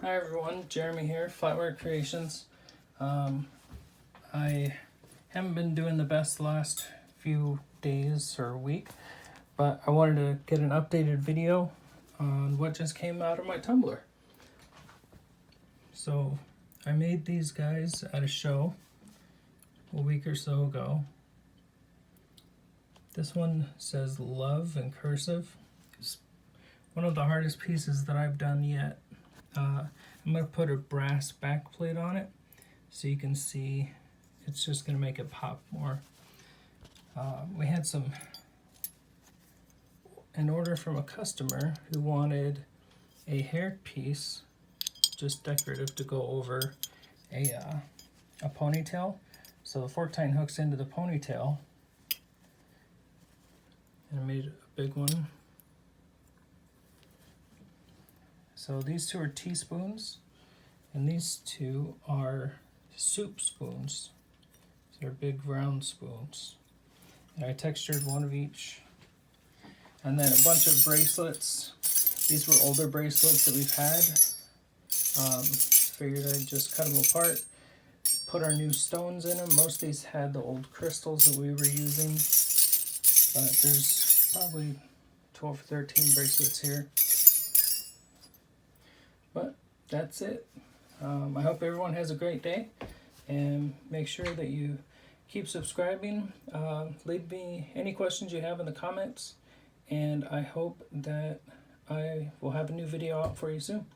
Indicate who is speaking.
Speaker 1: Hi everyone, Jeremy here, Flatware Creations. I haven't been doing the best the last few days or week, but I wanted to get an updated video on what just came out of my tumbler. So I made these guys at a show a week or so ago. This one says love in cursive. It's one of the hardest pieces that I've done yet. I'm going to put a brass back plate on it so you can see. It's just going to make it pop more. We had an order from a customer who wanted a hair piece, just decorative, to go over a ponytail. So the fork tine hooks into the ponytail, and I made a big one. So these two are teaspoons, and these two are soup spoons. They're big round spoons. And I textured one of each. And then a bunch of bracelets. These were older bracelets that we've had. Figured I'd just cut them apart, put our new stones in them. Most of these had the old crystals that we were using, but there's probably 12 or 13 bracelets here. But that's it. I hope everyone has a great day, and make sure that you keep subscribing. Leave me any questions you have in the comments, and I hope that I will have a new video out for you soon.